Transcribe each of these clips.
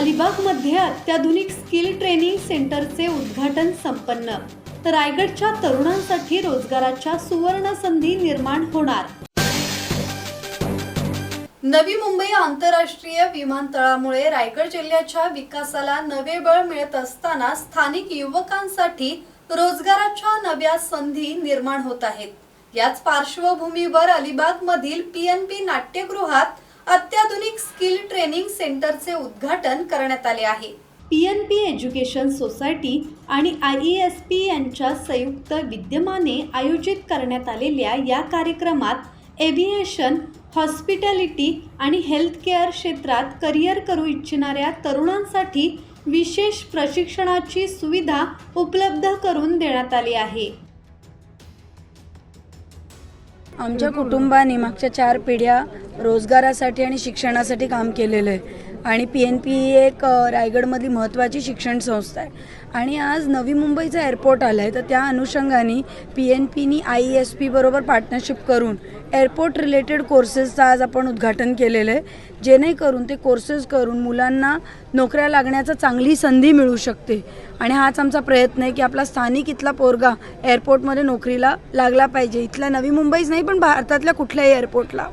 अलिबागमध्ये अत्याधुनिक skill training सेंटरचे उद्घाटन संपन्न। रायगडच्या तरुणांसाठी रोजगाराच्या सुवर्ण संधी निर्माण होणार। नवी मुंबई आंतरराष्ट्रीय विमानतळामुळे रायगड जिल्ह्याच्या विकासाला नवे बळ मिळत असताना स्थानिक युवकांसाठी रोजगाराच्या नव्या संधी निर्माण होत आहेत। याच पार्श्वभूमीवर अलिबागमधील PNP नाट्यगृहात अत्याधुनिक स्किल ट्रेनिंग सेंटरचे उद्घाटन करण्यात आले आहे। PNP एज्युकेशन सोसायटी आणि IESP यांच्या संयुक्त विद्यमाने आयोजित करण्यात आलेल्या या कार्यक्रमात एव्हिएशन, हॉस्पिटॅलिटी आणि हेल्थ केअर क्षेत्रात करिअर करू इच्छिणाऱ्या तरुणांसाठी विशेष प्रशिक्षणाची सुविधा उपलब्ध करून देण्यात आली आहे। आमच्या कुटुंबाने मागच्या 4 पिढ्या रोजगारासाठी आणि शिक्षणासाठी काम केलेलं आहे आणि PNP ही एक रायगडमधली महत्त्वाची शिक्षण संस्था आहे आणि आज नवी मुंबईचा एअरपोर्ट आला आहे, तर त्या अनुषंगाने PNPनी IESP बरोबर पार्टनरशिप करून एअरपोर्ट रिलेटेड कोर्सेसचं आज आपण उद्घाटन केलेलं आहे, जेणेकरून ते कोर्सेस करून मुलांना नोकऱ्या लागण्याचा चांगली संधी मिळू शकते आणि हाच आमचा प्रयत्न आहे की आपला स्थानिक इथला पोरगा एअरपोर्टमध्ये नोकरीला लागला पाहिजे। इथल्या नवी मुंबईच नाही पण भारतातल्या कुठल्याही एअरपोर्टला।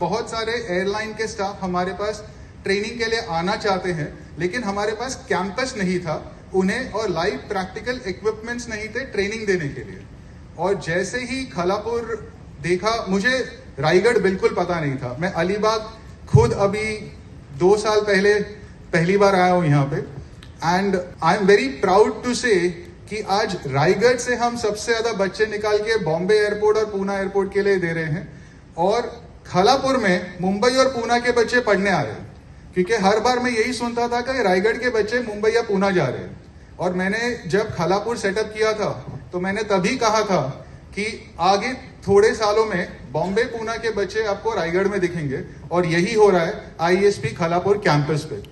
बहुत सारे एयरलाइन के स्टाफ हमारे पास ट्रेनिंग के लिए आना चाहते हैं, लेकिन हमारे पास कैंपस नहीं था उन्हें और लाइव प्रैक्टिकल इक्विपमेंट्स नहीं थे ट्रेनिंग देने के लिए। और जैसे ही खालापुर देखा, मुझे रायगढ़ बिल्कुल पता नहीं था। मैं अलीबाग खुद अभी 2 साल पहले पहली बार आया हूँ यहाँ पे and I am very proud to say कि आज रायगढ़ से हम सबसे ज्यादा बच्चे निकाल के बॉम्बे एयरपोर्ट और पूना एयरपोर्ट के लिए दे रहे हैं और खालापुर में मुंबई और पूना के बच्चे पढ़ने आ रहे हैं, क्योंकि हर बार मैं यही सुनता था कि रायगढ़ के बच्चे मुंबई या पूना जा रहे हैं। और मैंने जब खालापुर सेटअप किया था तो मैंने तभी कहा था कि आगे थोड़े सालों में बॉम्बे पूना के बच्चे आपको रायगढ़ में दिखेंगे और यही हो रहा है IESP Khalapur campus pay.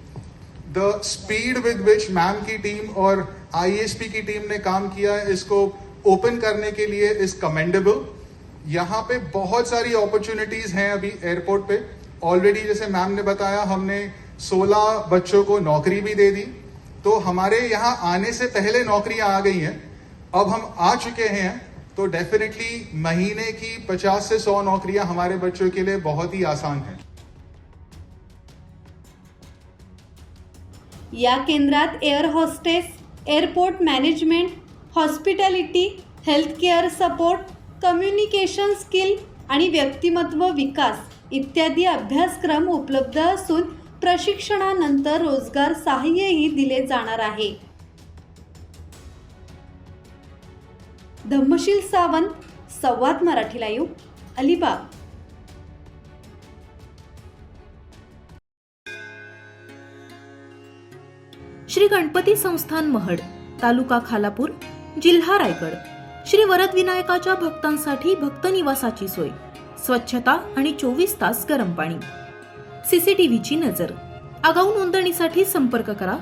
The speed with which ma'am की टीम और IESP की टीम ने काम किया है इसको ओपन करने के लिए इज कमेंडेबल। यहाँ पे बहुत सारी अपॉर्चुनिटीज हैं अभी एयरपोर्ट पे ऑलरेडी। जैसे मैम ने बताया, हमने 16 बच्चों को नौकरी भी दे दी, तो हमारे यहाँ आने से पहले नौकरियां आ गई हैं। अब हम आ चुके हैं तो डेफिनेटली महीने की 50 से 100 नौकरियां हमारे बच्चों के लिए बहुत ही आसान है। या केंद्रात air hostess, airport management, hospitality, health care support, communication skill आणि व्यक्तिमत्व विकास इत्यादी अभ्यासक्रम उपलब्ध असून प्रशिक्षणानंतर रोजगार सहाय्यही दिले जाणार आहे। धम्मशील सावंत, संवाद मराठी लाईव्ह, अलिबाग। श्री गणपती संस्थान महड, तालुका खालापूर, जिल्हा रायगड। श्री वरद विनायकाच्या भक्तांसाठी भक्त निवासाची सोय, स्वच्छता आणि 24 तास गरम पाणी, CCTVची नजर। आगाऊ नोंदणीसाठी संपर्क करा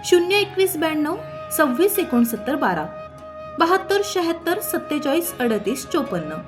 021 92 26 69 12 72 76 47 38 54।